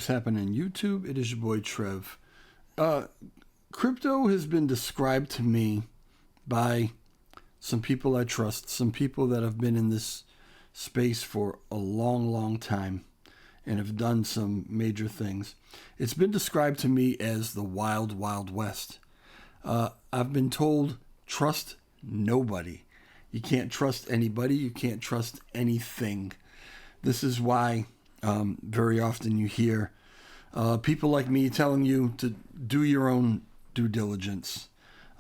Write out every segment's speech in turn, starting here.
happening YouTube? It is your boy Trev. Crypto has been described to me by some people I trust, some people that have been in this space for a long, long time and have done some major things. It's been described to me as the wild, wild west. I've been told, trust nobody. You can't trust anybody. You can't trust anything. This is why very often you hear people like me telling you to do your own due diligence.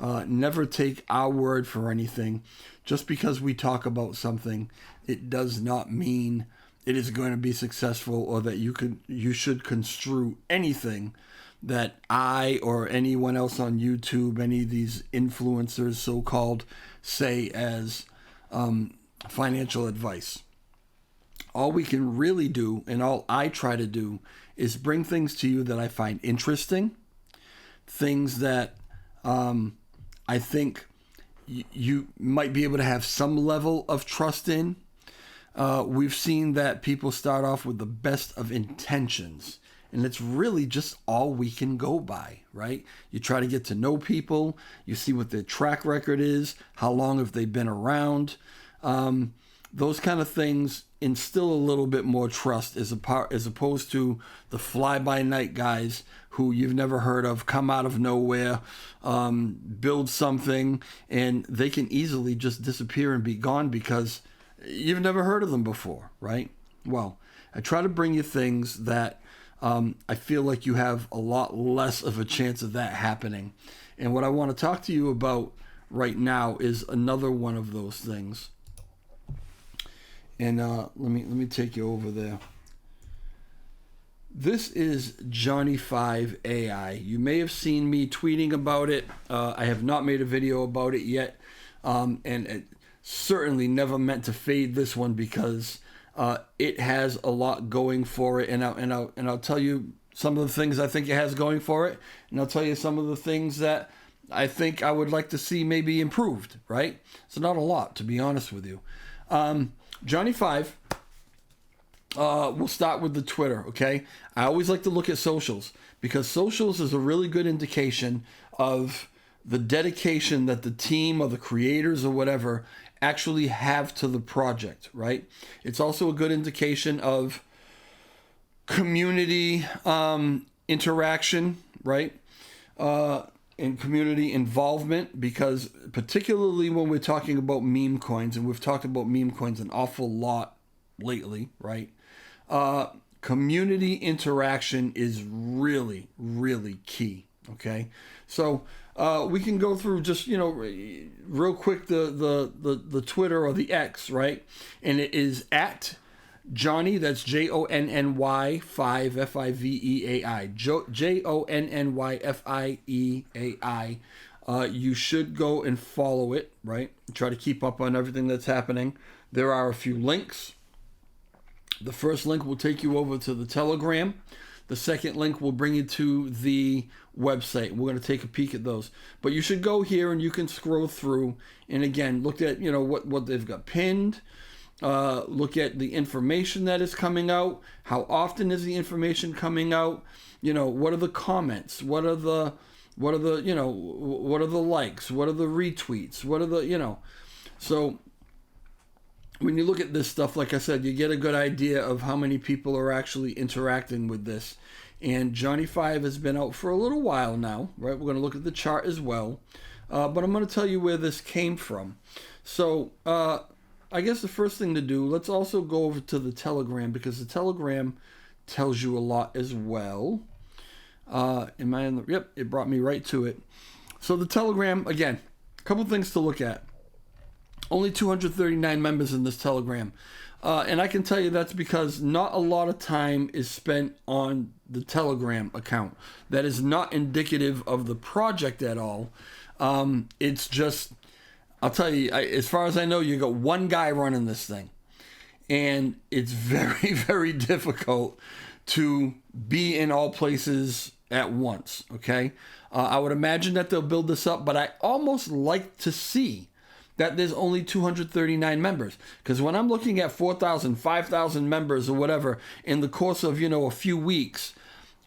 Never take our word for anything. Just because we talk about something, it does not mean it is going to be successful, or that you should construe anything that I or anyone else on YouTube, any of these influencers so-called, say as financial advice. All we can really do, and all I try to do, is bring things to you that I find interesting, things that I think you might be able to have some level of trust in. We've seen that people start off with the best of intentions, and it's really just all we can go by, right? You try to get to know people, you see what their track record is, how long have they been around. Those kind of things instill a little bit more trust as opposed to the fly-by-night guys who you've never heard of, come out of nowhere, build something, and they can easily just disappear and be gone because you've never heard of them before, right? Well, I try to bring you things that I feel like you have a lot less of a chance of that happening. And what I want to talk to you about right now is another one of those things. And let me take you over there. This is Johnny5 AI. You may have seen me tweeting about it. I have not made a video about it yet, and it certainly never meant to fade this one because it has a lot going for it. And I'll tell you some of the things I think it has going for it, and I'll tell you some of the things that I think I would like to see maybe improved. Right? So not a lot, to be honest with you. Johnny5, we'll start with the Twitter, okay? I always like to look at socials because socials is a really good indication of the dedication that the team or the creators or whatever actually have to the project, right? It's also a good indication of community interaction, right? And community involvement, because particularly when we're talking about meme coins, and we've talked about meme coins an awful lot lately, right? Community interaction is really, really key, okay? So we can go through just, real quick the Twitter or the X, right? And it is at Johnny, that's Jonny 5 FIVEAI. Jonny FIEAI. You should go and follow it, right? Try to keep up on everything that's happening. There are a few links. The first link will take you over to the Telegram. The second link will bring you to the website. We're going to take a peek at those. But you should go here and you can scroll through and again look at what they've got pinned. Look at the information that is coming out. How often is the information coming out? What are the comments? What are the likes? What are the retweets? What are the, So when you look at this stuff, like I said, you get a good idea of how many people are actually interacting with this. And Johnny5 has been out for a little while now, right? We're going to look at the chart as well. But I'm going to tell you where this came from. So, I guess the first thing to do, let's also go over to the Telegram, because the Telegram tells you a lot as well. Yep, it brought me right to it. So the Telegram, again, a couple things to look at. Only 239 members in this Telegram. And I can tell you that's because not a lot of time is spent on the Telegram account. That is not indicative of the project at all. It's just... I'll tell you, as far as I know, you got one guy running this thing. And it's very, very difficult to be in all places at once, okay? I would imagine that they'll build this up, but I almost like to see that there's only 239 members. Because when I'm looking at 4,000, 5,000 members or whatever in the course of, a few weeks,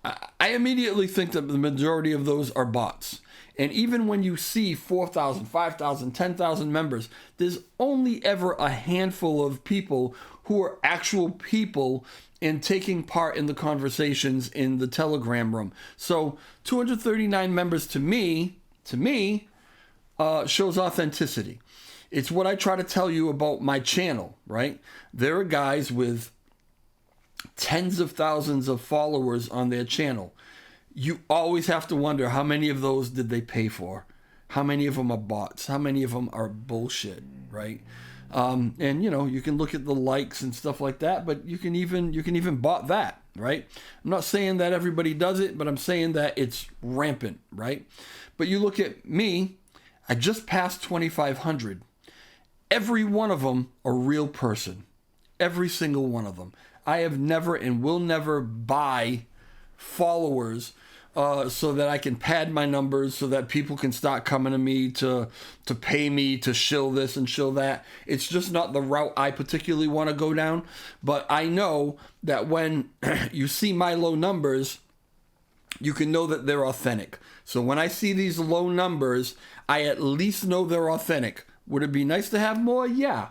I immediately think that the majority of those are bots. And even when you see 4,000, 5,000, 10,000 members, there's only ever a handful of people who are actual people and taking part in the conversations in the Telegram room. So 239 members to me, shows authenticity. It's what I try to tell you about my channel, right? There are guys with tens of thousands of followers on their channel. You always have to wonder, how many of those did they pay for? How many of them are bots? How many of them are bullshit, right? And you can look at the likes and stuff like that, but you can even bot that, right? I'm not saying that everybody does it, but I'm saying that it's rampant, right? But you look at me, I just passed 2,500. Every one of them a real person. Every single one of them. I have never and will never buy followers so that I can pad my numbers so that people can start coming to me to pay me to shill this and shill that. It's just not the route I particularly want to go down. But I know that when you see my low numbers, you can know that they're authentic. So when I see these low numbers, I at least know they're authentic. Would it be nice to have more? Yeah,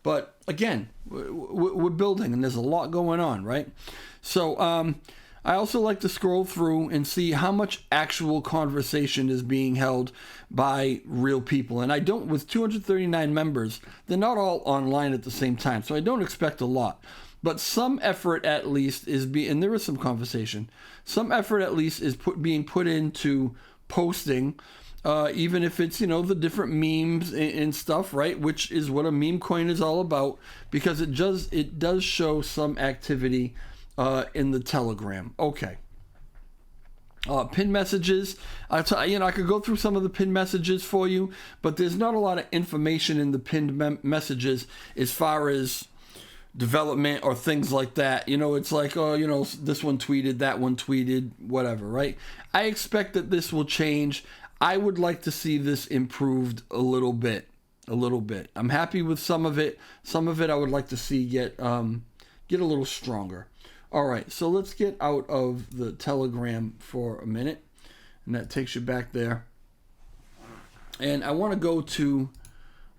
But again, we're building and there's a lot going on, right? So I also like to scroll through and see how much actual conversation is being held by real people. And I don't, with 239 members, they're not all online at the same time. So I don't expect a lot. But some effort at least is and there is some conversation. Some effort at least is being put into posting, even if it's, the different memes and stuff, right? Which is what a meme coin is all about, because it does show some activity in the Telegram. Okay. Pin messages. I could go through some of the pin messages for you, but there's not a lot of information in the pinned messages as far as development or things like that. It's like, this one tweeted, that one tweeted, whatever, right? I expect that this will change. I would like to see this improved a little bit. I'm happy with some of it. Some of it I would like to see get a little stronger. All right, so let's get out of the Telegram for a minute, and that takes you back there. And I want to go to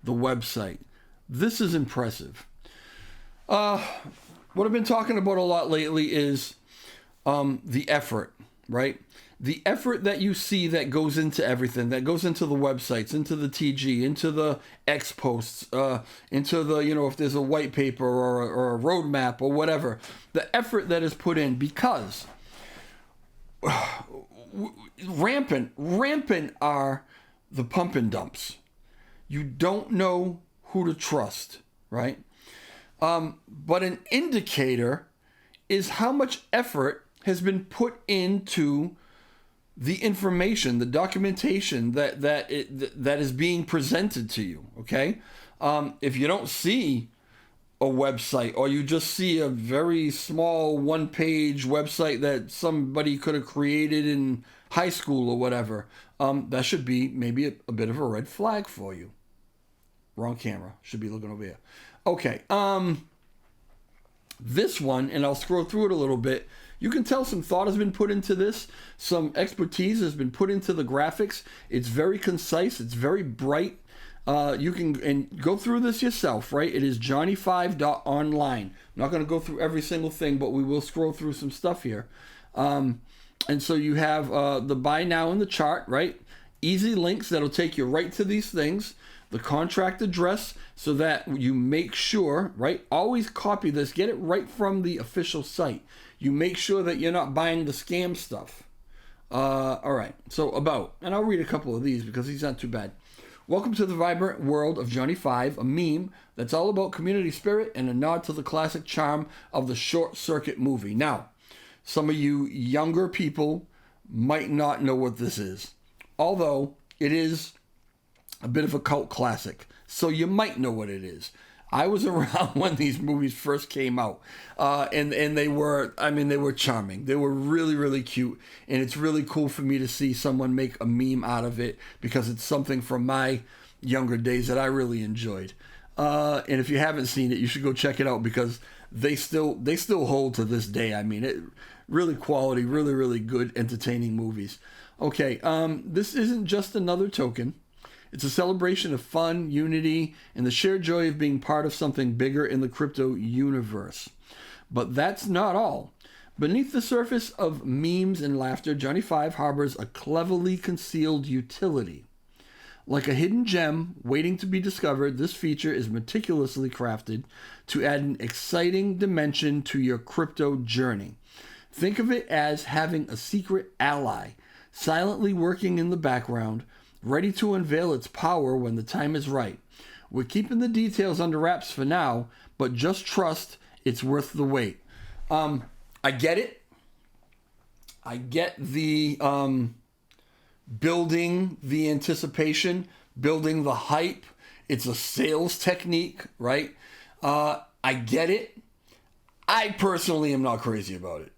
the website. This is impressive. What I've been talking about a lot lately is the effort, right? The effort that you see that goes into everything, that goes into the websites, into the TG, into the X posts, into the, if there's a white paper or a roadmap or whatever, the effort that is put in, because rampant are the pump and dumps. You don't know who to trust, right? But an indicator is how much effort has been put into the information, the documentation that is being presented to you, okay? If you don't see a website, or you just see a very small one-page website that somebody could have created in high school or whatever, that should be maybe a bit of a red flag for you. Wrong camera. Should be looking over here. Okay. This one, and I'll scroll through it a little bit. You can tell some thought has been put into this. Some expertise has been put into the graphics. It's very concise. It's very bright. You can go through this yourself, right? It is johnny5.online. I'm not going to go through every single thing, but we will scroll through some stuff here. And so you have the buy now in the chart, right? Easy links that'll take you right to these things. The contract address, so that you make sure, right? Always copy this. Get it right from the official site. You make sure that you're not buying the scam stuff. All right. So and I'll read a couple of these because these aren't too bad. Welcome to the vibrant world of Johnny 5, a meme that's all about community spirit and a nod to the classic charm of the Short Circuit movie. Now, some of you younger people might not know what this is, although it is a bit of a cult classic, so you might know what it is. I was around when these movies first came out, and they were charming. They were really, really cute, and it's really cool for me to see someone make a meme out of it, because it's something from my younger days that I really enjoyed. And if you haven't seen it, you should go check it out, because they still hold to this day. I mean, really quality, really, really good, entertaining movies. Okay, this isn't just another token. It's a celebration of fun, unity, and the shared joy of being part of something bigger in the crypto universe. But that's not all. Beneath the surface of memes and laughter, Johnny Five harbors a cleverly concealed utility. Like a hidden gem waiting to be discovered, this feature is meticulously crafted to add an exciting dimension to your crypto journey. Think of it as having a secret ally, silently working in the background, ready to unveil its power when the time is right. We're keeping the details under wraps for now, but just trust it's worth the wait. I get it. I get the building the anticipation, building the hype. It's a sales technique, right? I get it. I personally am not crazy about it.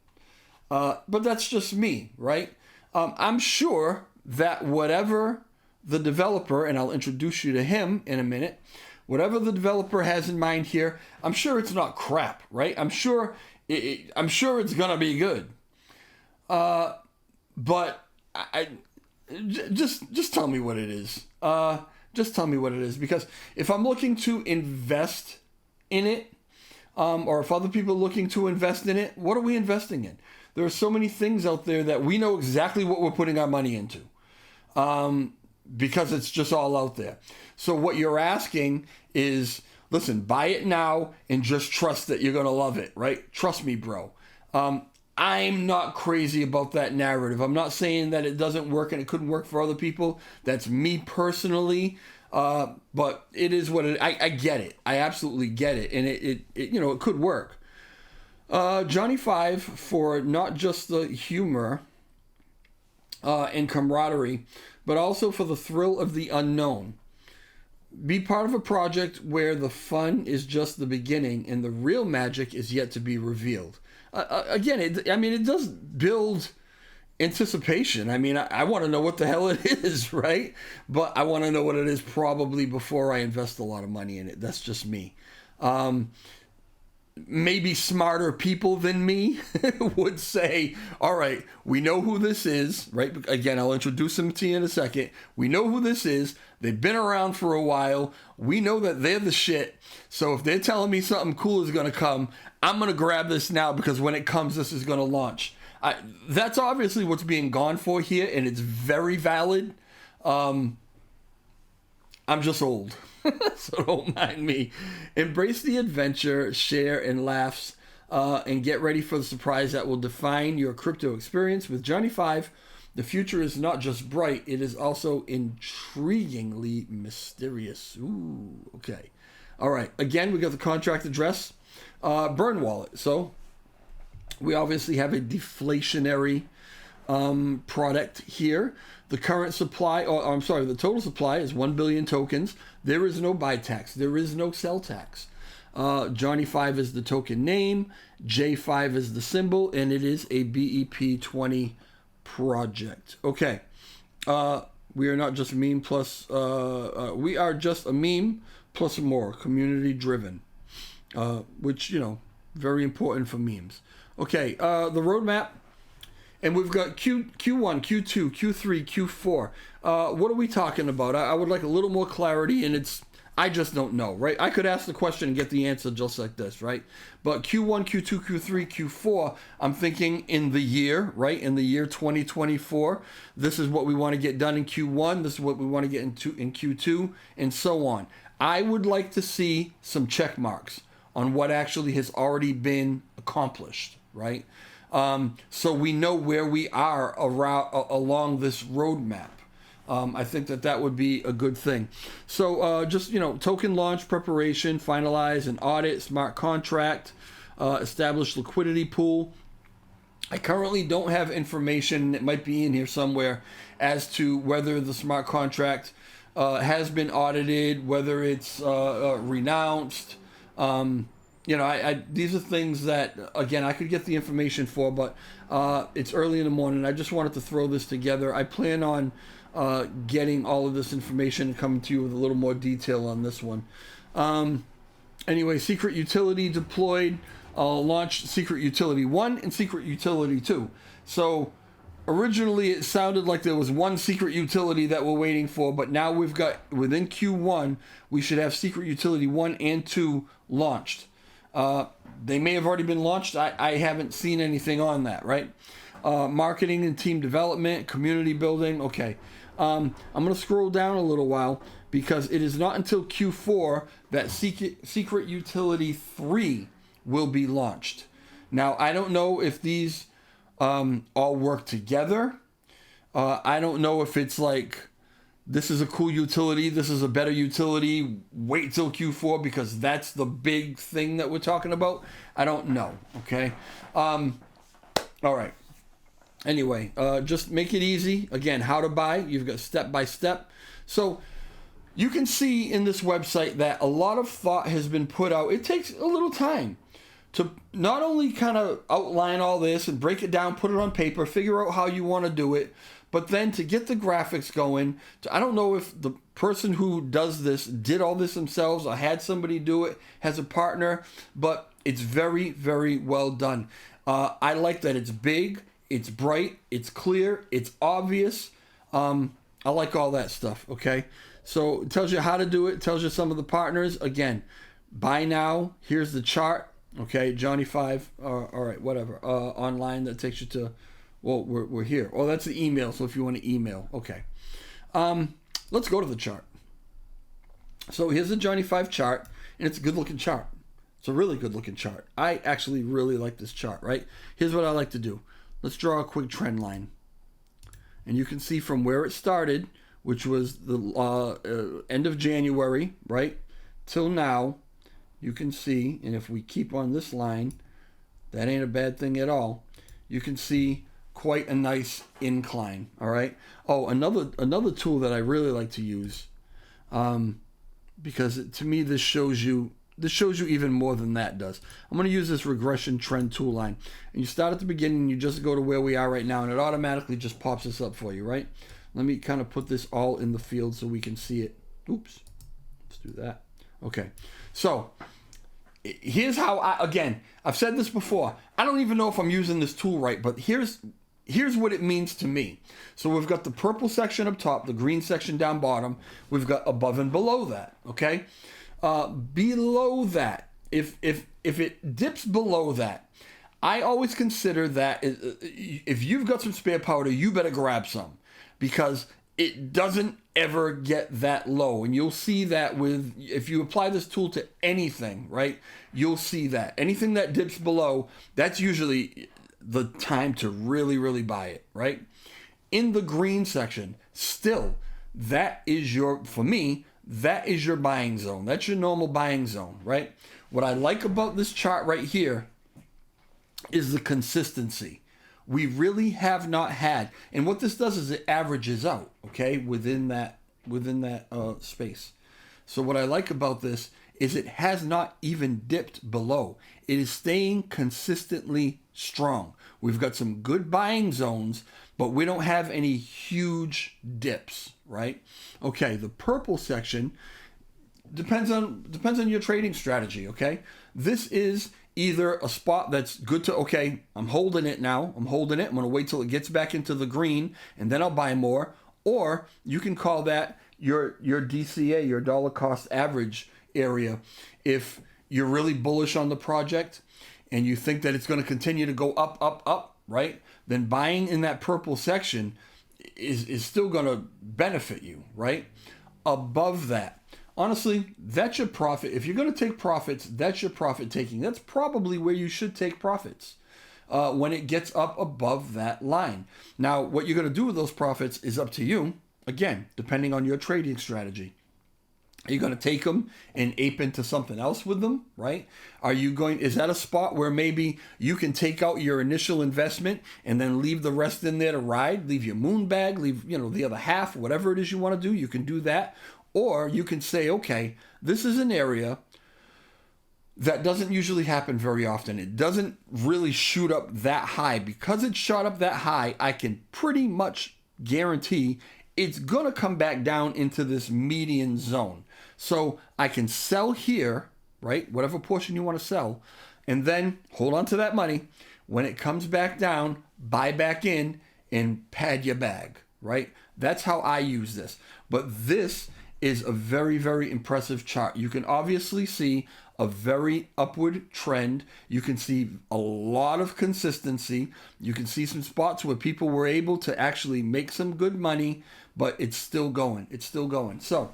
But that's just me, right? I'm sure that whatever the developer, and I'll introduce you to him in a minute, whatever the developer has in mind here, I'm sure it's not crap, right? I'm sure it's gonna be good. But just tell me what it is. Just tell me what it is, because if I'm looking to invest in it, or if other people are looking to invest in it, what are we investing in? There are so many things out there that we know exactly what we're putting our money into, because it's just all out there. So what you're asking is, listen, buy it now and just trust that you're going to love it, right? Trust me, bro. I'm not crazy about that narrative. I'm not saying that it doesn't work and it couldn't work for other people. That's me personally. But it is what it, I get it. I absolutely get it. And it could work. Johnny Five, for not just the humor and camaraderie, but also for the thrill of the unknown. Be part of a project where the fun is just the beginning and the real magic is yet to be revealed. Again, it does build anticipation. I mean, I want to know what the hell it is, right? But I want to know what it is probably before I invest a lot of money in it. That's just me. Maybe smarter people than me would say, all right, we know who this is, right? Again, I'll introduce them to you in a second. We know who this is. They've been around for a while. We know that they're the shit. So if they're telling me something cool is going to come, I'm going to grab this now, because when it comes, this is going to launch. That's obviously what's being gone for here, and it's very valid. I'm just old. So don't mind me. Embrace the adventure, share, and laughs, and get ready for the surprise that will define your crypto experience. With Johnny Five, the future is not just bright, it is also intriguingly mysterious. Ooh, okay. All right. Again, we got the contract address, Burn Wallet. So we obviously have a deflationary product here. The current supply, the total supply is 1 billion tokens. There is no buy tax. There is no sell tax. Johnny Five is the token name. J5 is the symbol, and it is a BEP20 project. Okay. We are not just meme plus, we are just a meme plus more, community driven, which, very important for memes. Okay. The roadmap. And we've got Q1, Q2, Q3, Q4. What are we talking about? I would like a little more clarity, and I just don't know, right? I could ask the question and get the answer just like this, right? But Q1, Q2, Q3, Q4, I'm thinking in the year, right? In the year 2024, this is what we want to get done in Q1. This is what we want to get into in Q2, and so on. I would like to see some check marks on what actually has already been accomplished, right? So we know where we are along this roadmap. I think that would be a good thing. So just, token launch preparation, finalize an audit, smart contract, establish liquidity pool. I currently don't have information, it might be in here somewhere, as to whether the smart contract has been audited, whether it's renounced. These are things that, again, I could get the information for, but it's early in the morning. I just wanted to throw this together. I plan on getting all of this information and coming to you with a little more detail on this one. Anyway, secret utility deployed. launched Secret Utility 1 and Secret Utility 2. So originally it sounded like there was one secret utility that we're waiting for, but now we've got, within Q1, we should have Secret Utility 1 and 2 launched. They may have already been launched. I haven't seen anything on that, right? Marketing and team development, community building. Okay. I'm going to scroll down a little while because it is not until Q4 that Secret Utility 3 will be launched. Now, I don't know if these all work together. I don't know if it's like, this is a cool utility, this is a better utility, wait till Q4 because that's the big thing that we're talking about. I don't know, okay? All right. Anyway, just make it easy. Again, how to buy. You've got step by step. So you can see in this website that a lot of thought has been put out. It takes a little time to not only kind of outline all this and break it down, put it on paper, figure out how you want to do it, but then to get the graphics going. I don't know if the person who does this did all this themselves or had somebody do it, has a partner, but it's very, very well done. I like that it's big. It's bright, it's clear, it's obvious. I like all that stuff, okay? So it tells you how to do it, it tells you some of the partners. Again, buy now, here's the chart, okay? Johnny 5, all right, whatever. Online, that takes you to, well, we're here. Oh, that's the email, so if you want to email, okay. Let's go to the chart. So here's the Johnny 5 chart, and it's a good looking chart. It's a really good looking chart. I actually really like this chart, right? Here's what I like to do. Let's draw a quick trend line. And you can see from where it started, which was the end of January, right, till now, you can see, and if we keep on this line, that ain't a bad thing at all. You can see quite a nice incline, all right? Oh, another tool that I really like to use, because to me this shows you even more than that does. I'm going to use this regression trend tool line. And you start at the beginning, and you just go to where we are right now, and it automatically just pops this up for you, right? Let me kind of put this all in the field so we can see it. Oops. Let's do that. Okay. So here's how I've said this before. I don't even know if I'm using this tool right, but here's what it means to me. So we've got the purple section up top, the green section down bottom. We've got above and below that, okay? Below that, if it dips below that, I always consider that if you've got some spare powder, you better grab some, because it doesn't ever get that low. And you'll see that if you apply this tool to anything, right, you'll see that. Anything that dips below, that's usually the time to really, really buy it, right? In the green section, still, that is for me, that is your buying zone. That's your normal buying zone, right? What I like about this chart right here is the consistency. We really have not had, and what this does is it averages out, okay, within that space. So what I like about this is it has not even dipped below. It is staying consistently strong. We've got some good buying zones, but we don't have any huge dips, right? Okay, the purple section depends on your trading strategy, okay? This is either a spot that's good to, okay, I'm holding it now. I'm holding it. I'm going to wait till it gets back into the green, and then I'll buy more. Or you can call that your DCA, your dollar cost average area. If you're really bullish on the project and you think that it's going to continue to go up, up, up, right? Then buying in that purple section is still going to benefit you, right? Above that, honestly, that's your profit. If you're going to take profits, that's your profit taking. That's probably where you should take profits when it gets up above that line. Now, what you're going to do with those profits is up to you, again, depending on your trading strategy. Are you going to take them and ape into something else with them, right? Is that a spot where maybe you can take out your initial investment and then leave the rest in there to ride, leave your moon bag, leave, the other half, whatever it is you want to do, you can do that. Or you can say, okay, this is an area that doesn't usually happen very often. It doesn't really shoot up that high. Because it shot up that high, I can pretty much guarantee it's going to come back down into this median zone. So I can sell here, right? Whatever portion you want to sell. and then hold on to that money. When it comes back down, buy back in and pad your bag, right? That's how I use this. But this is a very, very impressive chart. You can obviously see a very upward trend. You can see a lot of consistency. You can see some spots where people were able to actually make some good money, but it's still going. It's still going. So,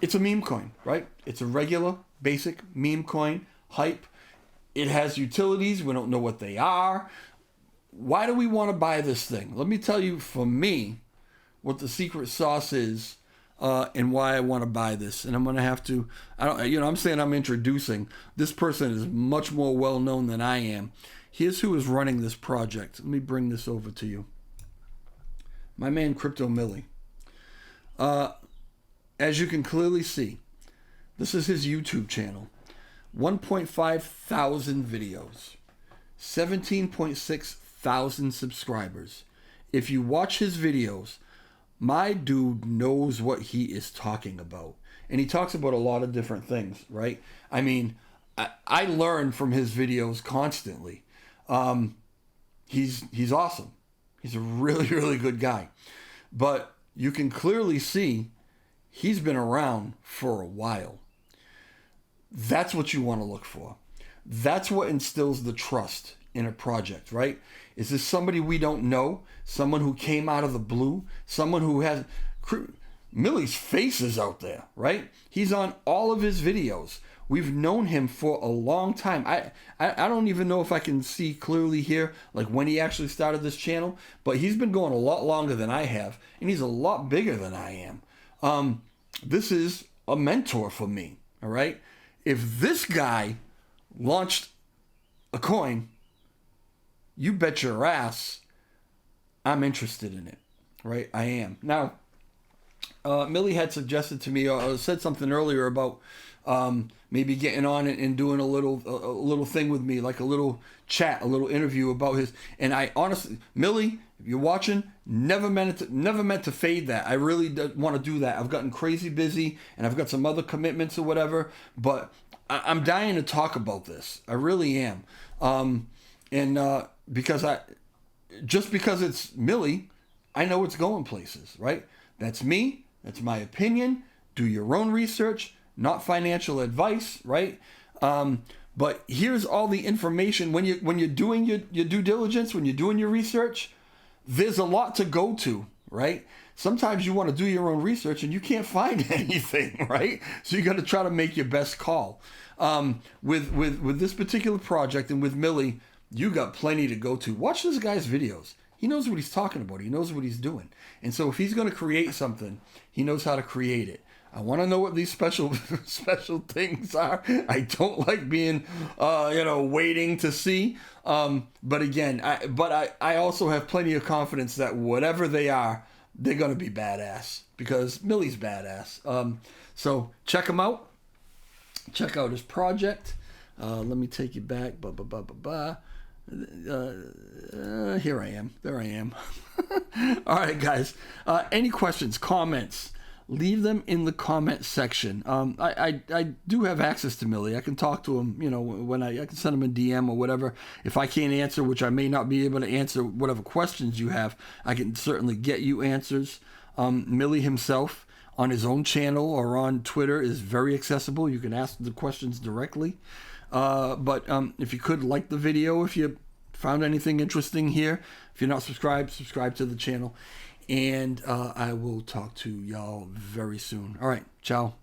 it's a meme coin, right? It's a regular, basic meme coin, hype. It has utilities. We don't know what they are. Why do we want to buy this thing? Let me tell you, for me, what the secret sauce is, and why I want to buy this. And I'm going to have to, I'm saying I'm introducing. This person is much more well known than I am. Here's who is running this project. Let me bring this over to you. My man, Crypto Millie. As you can clearly see, this is his YouTube channel. 1.5 thousand videos. 17.6 thousand subscribers. If you watch his videos, my dude knows what he is talking about. And he talks about a lot of different things, right? I mean, I learn from his videos constantly. He's awesome. He's a really, really good guy. But you can clearly see he's been around for a while. That's what you want to look for. That's what instills the trust in a project, right? Is this somebody we don't know? Someone who came out of the blue? Someone who has... Millie's face is out there, right? He's on all of his videos. We've known him for a long time. I don't even know if I can see clearly here, like when he actually started this channel, but he's been going a lot longer than I have, and he's a lot bigger than I am. This is a mentor for me, all right? If this guy launched a coin, you bet your ass I'm interested in it, right? I am. Now, Millie had suggested to me, or said something earlier about maybe getting on and doing a little thing with me, like a little chat, a little interview about his. And I honestly, Millie, if you're watching, never meant to fade that. I really want to do that. I've gotten crazy busy, and I've got some other commitments or whatever. But I'm dying to talk about this. I really am. Because it's Millie, I know it's going places, right? That's me. That's my opinion. Do your own research, not financial advice, right? But here's all the information. When you're doing your due diligence, when you're doing your research, there's a lot to go to, right? Sometimes you want to do your own research and you can't find anything, right? So you got to try to make your best call. With this particular project and with Millie, you got plenty to go to. Watch this guy's videos. He knows what he's talking about. He knows what he's doing. And so if he's going to create something, he knows how to create it. I want to know what these special things are. I don't like being, waiting to see. But again, I also have plenty of confidence that whatever they are, they're going to be badass because Millie's badass. So check him out. Check out his project. Let me take you back. Here I am. There I am. All right, guys. Any questions, comments? Leave them in the comment section. I do have access to Millie. I can talk to him, when I can send him a DM or whatever. If I can't answer, which I may not be able to answer, whatever questions you have, I can certainly get you answers. Millie himself on his own channel or on Twitter is very accessible. You can ask the questions directly. But if you could like the video, if you found anything interesting here, if you're not subscribed, subscribe to the channel. And I will talk to y'all very soon. All right. Ciao.